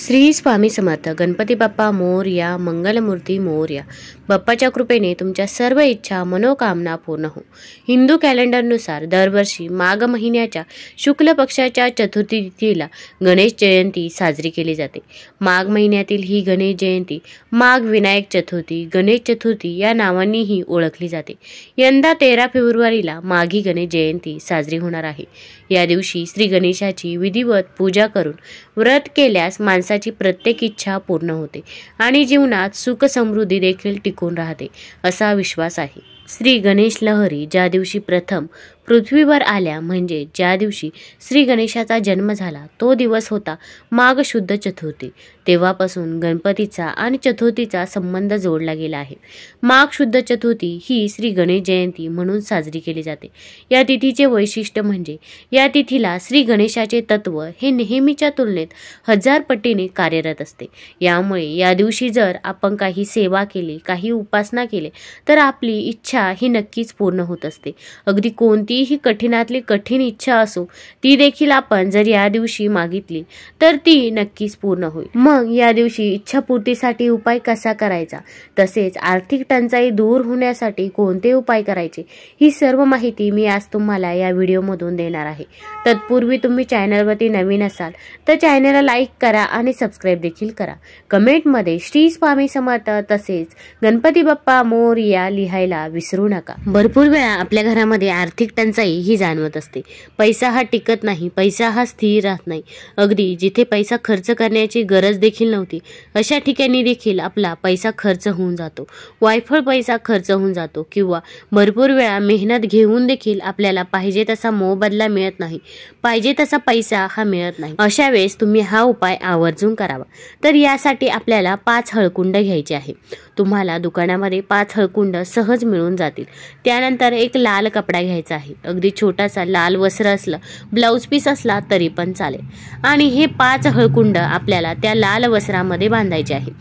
श्री स्वामी समर्थ. गणपती बाप्पा मोरया, मंगलमूर्ती मोरया. बाप्पाच्या कृपेने तुमच्या सर्व इच्छा मनोकामना पूर्ण हो. हिंदू कॅलेंडरनुसार दरवर्षी माघ महिन्याच्या शुक्ल पक्षाच्या चतुर्थी तिथीला गणेश जयंती साजरी केली जाते. माघ महिन्यातील ही गणेश जयंती माघ विनायक चतुर्थी, गणेश चतुर्थी या नावांनीही ओळखली जाते. यंदा 13 फेब्रुवारीला माघी गणेश जयंती साजरी होणार आहे. या दिवशी श्री गणेशाची विधिवत पूजा करून व्रत केल्यास माणसाची प्रत्येक इच्छा पूर्ण होते आणि जीवनात सुख समृद्धी देखील टिकून राहते असा विश्वास आहे. श्री गणेश लहरी ज्या दिवशी प्रथम पृथ्वीवर आल्या म्हणजे ज्या दिवशी श्री गणेशाचा जन्म झाला तो दिवस होता माघ शुद्ध चतुर्थी. तेव्हापासून गणपतीचा आणि चतुर्थीचा संबंध जोडला गेला आहे. माघ शुद्ध चतुर्थी ही श्री गणेश जयंती म्हणून साजरी केली जाते. या तिथीचे वैशिष्ट्य म्हणजे या तिथीला श्री गणेशाचे तत्व हे नेहमीच्या तुलनेत 1000 पटीने कार्यरत असते. यामुळे या दिवशी जर आपण काही सेवा केली, काही उपासना केली तर आपली इच्छा ही नक्कीच पूर्ण होत असते. अगदी कोणतीही कठीणातली कठीण इच्छा असो ती देखील आपण जर या दिवशी मागितली तर ती नक्कीच पूर्ण होईल. मग या दिवशी इच्छापूर्तीसाठी उपाय कसा करायचा, तसेच आर्थिक टंचाई दूर होण्यासाठी कोणते उपाय करायचे, ही सर्व माहिती मी आज तुम्हाला या व्हिडिओमधून देणार आहे. तत्पूर्वी तुम्ही चॅनलवरती नवीन असाल तर चॅनलला लाईक करा आणि सबस्क्राईब देखील करा. कमेंटमध्ये श्री स्वामी समर्थ तसेच गणपती बाप्पा मोरया लिहायला विसरू नका. भरपूर वेळा आपल्या घरामध्ये आर्थिक टंचाई ही जाणवत असते. पैसा हा टिकत नाही, पैसा हा स्थिर राहत नाही. अगदी जिथे पैसा खर्च करण्याची गरज देखील नव्हती अशा ठिकाणी देखील आपला पैसा खर्च होऊन जातो. वायफळ पैसा खर्च होऊन जातो किंवा भरपूर वेळा मेहनत घेऊन देखील आपल्याला पाहिजे तसा मोबदला मिळत नाही, पाहिजे तसा पैसा हा मिळत नाही. अशा वेळेस तुम्ही हा उपाय आवर्जून करावा. तर यासाठी आपल्याला 5 हळकुंड घ्यायचे आहे. तुम्हाला दुकानामध्ये 5 हळकुंड सहज मिळून जातील. त्यानंतर एक लाल कपडा घ्यायचा आहे. अगदी छोटासा लाल वस्त्र असलं, ब्लाउज पीस असला तरी पण चालेल. आणि हे 5 हळकुंड आपल्याला त्या लाल वस्त्रामध्ये बांधायचे आहे.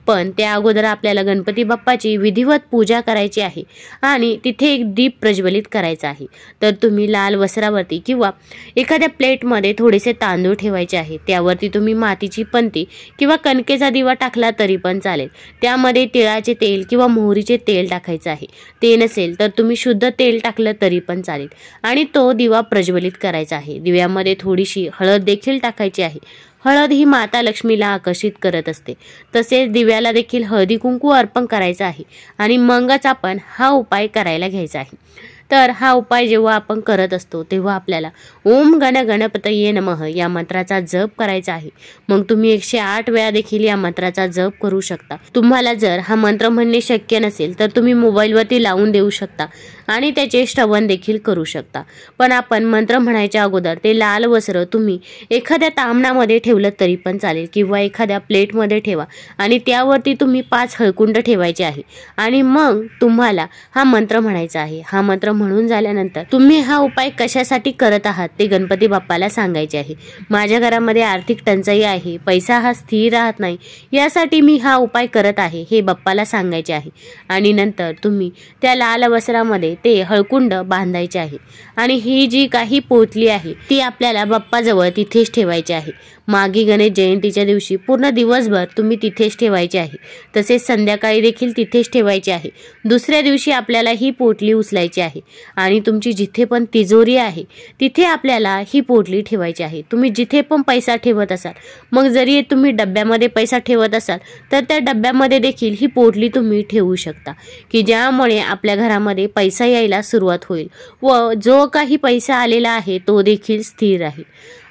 पण त्या अगोदर आपल्याला गणपती बाप्पाची विधिवत पूजा करायची आहे आणि तिथे एक दीप प्रज्वलित करायचा आहे. तर तुम्ही लाल वस्त्रावरती किंवा एखाद्या प्लेटमध्ये थोडेसे तांदूळ ठेवायचे आहे. त्यावरती तुम्ही मातीची पंती किंवा कणकेचा दिवा टाकला तरी पण चालेल. त्यामध्ये तिळाचे तेल किंवा मोहरीचे तेल टाकायचं आहे. ते नसेल तर तुम्ही शुद्ध तेल टाकलं तरी पण चालेल आणि तो दिवा प्रज्वलित करायचा आहे. दिव्यामध्ये थोडीशी हळद देखील टाकायची आहे. हळद ही माता लक्ष्मीला आकर्षित करत असते. तसेच दिव्याला देखील हळदी कुंकू अर्पण करायचं आहे आणि मगच आपण हा उपाय करायला घ्यायचा आहे. तर हा उपाय जेव्हा आपण करत असतो तेव्हा आपल्याला ओम गण गणपतये नमः या मंत्राचा जप करायचा आहे. मग तुम्ही 108 वेळा देखील या मंत्राचा जप करू शकता. तुम्हाला जर हा मंत्र म्हणणे शक्य नसेल तर तुम्ही मोबाईलवरती लावून देऊ शकता आणि त्याचे श्रवण देखील करू शकता. पण आपण मंत्र म्हणायच्या अगोदर ते लाल वस्त्र तुम्ही एखाद्या तामणामध्ये ठेवलं तरी पण चालेल किंवा एखाद्या प्लेटमध्ये ठेवा आणि त्यावरती तुम्ही 5 हळकुंड ठेवायचे आहे आणि मग तुम्हाला हा मंत्र म्हणायचा आहे. हा मंत्र म्हणून झाल्यानंतर तुम्ही हा उपाय कशासाठी करत आहात ते गणपती बाप्पाला सांगायचे आहे. माझ्या घरामध्ये आर्थिक टंचाई आहे, पैसा हा स्थिर राहत नाही, यासाठी मी हा उपाय करत आहे हे बाप्पाला सांगायचे आहे. आणि नंतर तुम्ही त्या लाल वस्त्रामध्ये ते हळकुंड बांधायचे आहे आणि ही जी काही पोटली आहे ती आपल्याला बाप्पाजवळ तिथेच ठेवायची आहे. माघी गणेश जयंतीच्या दिवशी पूर्ण दिवसभर तुम्ही तिथेच ठेवायचे आहे. तसेच संध्याकाळी देखील तिथेच ठेवायचे आहे. दुसऱ्या दिवशी आपल्याला ही पोटली उचलायची आहे आणि तुमची जिथे पण तिजोरी आहे तिथे आपल्याला ही पोटली ठेवायची आहे. तुम्ही जिथे पण पैसा ठेवत असाल, मग जरी तुम्ही डब्यामध्ये पैसा ठेवत असाल तर त्या डब्यामध्ये देखील ही पोटली तुम्ही ठेवू शकता की ज्यामुळे आपल्या घरामध्ये पैसा यायला सुरुवात होईल व जो काही पैसा आलेला आहे तो देखील स्थिर राहील.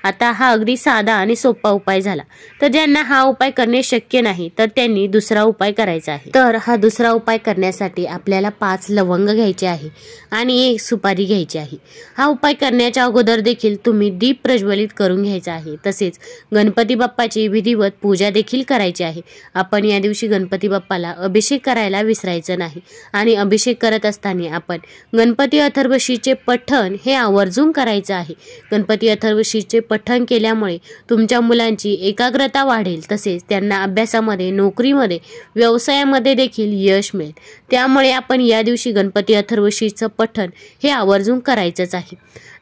आता हा अगदी साधा आणि सोपा उपाय झाला. तर ज्यांना हा उपाय करणे शक्य नाही तर त्यांनी दुसरा उपाय करायचा आहे. तर हा दुसरा उपाय करण्यासाठी आपल्याला 5 लवंग घ्यायचे आहे आणि 1 सुपारी घ्यायची आहे. हा उपाय करण्याच्या अगोदर देखील तुम्ही दीप प्रज्वलित करून घ्यायचा आहे. तसेच गणपती बाप्पाची विधिवत पूजा देखील करायची आहे. आपण या दिवशी गणपती बाप्पाला अभिषेक करायला विसरायचं नाही आणि अभिषेक करत असताना आपण गणपती अथर्वशीचे पठण हे आवर्जून करायचं आहे. गणपती अथर्वशीचे पठण केल्यामुळे तुमच्या मुलांची एकाग्रता वाढेल, तसेच त्यांना अभ्यासामध्ये, नोकरीमध्ये, व्यवसायामध्ये देखील यश मिळेल. त्यामुळे आपण या दिवशी गणपती अथर्वशीचं पठण हे आवर्जून करायचंच आहे.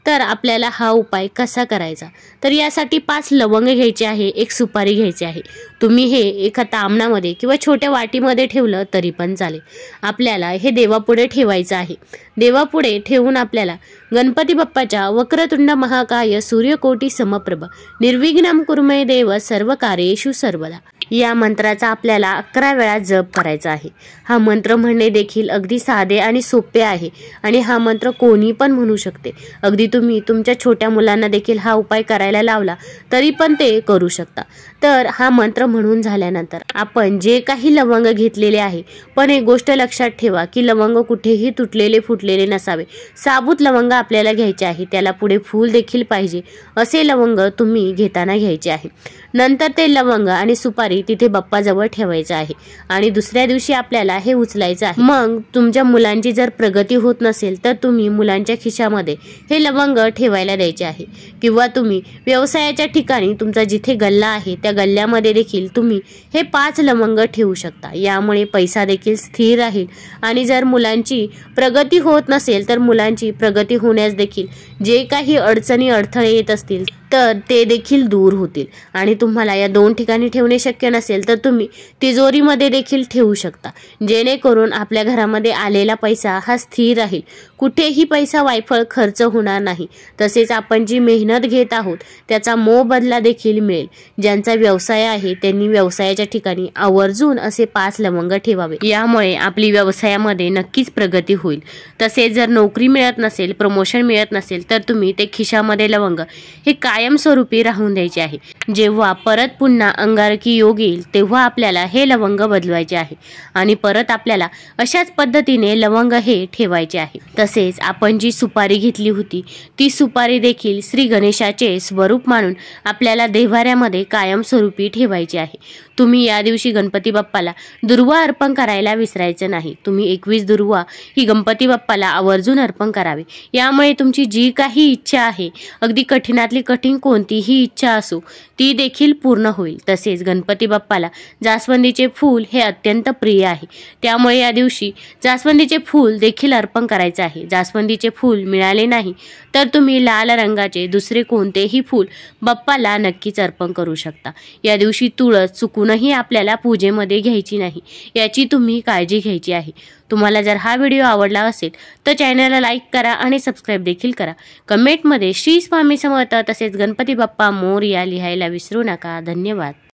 तर आपल्याला हा उपाय कसा करायचा, तर यासाठी 5 लवंग घ्यायचे आहे, 1 सुपारी घ्यायची आहे. तुम्ही हे एका तामणामध्ये किंवा छोट्या वाटीमध्ये ठेवलं तरी पण चालेल. आपल्याला हे देवापुढे ठेवायचं आहे. देवापुढे ठेवून आपल्याला गणपती बाप्पाच्या वक्रतुंड महाकाय सूर्यकोटी समप्रभ निर्विघ्नं कुरु मे देव सर्व कार्येषु सर्वदा या मंत्राचा आपल्याला 11 वेळा जप करायचा आहे. हा मंत्र म्हणणे देखील अगदी साधे आणि सोपे आहे आणि हा मंत्र कोणी पण म्हणू शकते. अगदी तुम्ही तुमच्या छोट्या मुलांना देखील हा उपाय करायला लावला तरी पण ते करू शकता. तर हा मंत्र म्हणून झाल्यानंतर आपण जे काही लवंग घेतलेले आहे, पण एक गोष्ट लक्षात ठेवा की लवंग कुठेही तुटलेले फुटलेले नसावे. साबूत लवंग आपल्याला घ्यायचे आहे, त्याला पुढे फूल देखील पाहिजे असे लवंग तुम्ही घेताना घ्यायचे आहे. नंतर ते लवंग आणि सुपारी तिथे बाप्पाजवळ ठेवायचं आहे आणि दुसऱ्या दिवशी आपल्याला हे उचलायचं आहे. मग तुमच्या मुलांची जर प्रगती होत नसेल तर तुम्ही मुलांच्या खिशामध्ये हे लवंग ठेवायला द्यायचे आहे किंवा तुम्ही व्यवसायाच्या ठिकाणी तुमचा जिथे गल्ला आहे त्या गल्ल्यामध्ये देखील तुम्ही हे 5 लवंग ठेवू शकता. यामुळे पैसा देखील स्थिर राहील आणि जर मुलांची प्रगती होत नसेल तर मुलांची प्रगती होण्यास देखील जे काही अडचणी अडथळे येत असतील तर ते देखील दूर होतील. आणि तुम्हाला या 2 ठिकाणी ठेवणे शक्य नसेल तर तुम्ही तिजोरीमध्ये देखील ठेवू शकता, जेणेकरून आपल्या घरामध्ये आलेला पैसा हा स्थिर राहील, कुठेही पैसा वायफळ खर्च होणार नाही. तसेच आपण जी मेहनत घेत आहोत त्याचा मोबदला देखील मिळेल. ज्यांचा व्यवसाय आहे त्यांनी व्यवसायाच्या ठिकाणी आवर्जून असे 5 लवंग ठेवावे, यामुळे आपली व्यवसायामध्ये नक्कीच प्रगती होईल. तसेच जर नोकरी मिळत नसेल, प्रमोशन मिळत नसेल तर तुम्ही ते खिशामध्ये लवंग हे कायमस्वरूपी राहून द्यायचे आहे. जेव्हा परत पुन्हा अंगारकी योग येईल तेव्हा आपल्याला हे लवंग बदलवायचे आहे आणि परत आपल्याला अशाच पद्धतीने लवंग हे ठेवायचे आहे. तसेच आपण जी सुपारी घेतली होती ती सुपारी देखील श्री गणेशाचे स्वरूप मानून आपल्याला देव्हाऱ्यामध्ये कायमस्वरूपी ठेवायची आहे. तुम्ही या दिवशी गणपती बाप्पाला दुर्वा अर्पण करायला विसरायचं नाही. तुम्ही 21 दुर्वा ही गणपती बाप्पाला आवर्जून अर्पण करावे. यामुळे तुमची जी काही इच्छा आहे, अगदी कठीणातली कठीण कोणतीही इच्छा असो ती देखील पूर्ण होईल. तसेच गणपती बाप्पाला जास्वंदीचे फूल हे अत्यंत प्रिय आहे, त्यामुळे या दिवशी जास्वंदीचे फूल देखील अर्पण करायचे आहे. जास्वंदीचे फूल मिळाले नाही तर तुम्ही लाल रंगाचे दुसरे कोणतेही फूल बाप्पाला नक्कीच अर्पण करू शकता. या दिवशी तुळस चुकूनही आपल्याला पूजेमध्ये घ्यायची नाही, याची तुम्ही काळजी घ्यायची आहे. तुम्हाला जर हा व्हिडिओ आवडला असेल तर चॅनलला लाईक करा आणि सबस्क्राईब देखील करा. कमेंटमध्ये श्री स्वामी समर्थ तसेच गणपती बाप्पा मोरया लिहायला विसरू नका. धन्यवाद.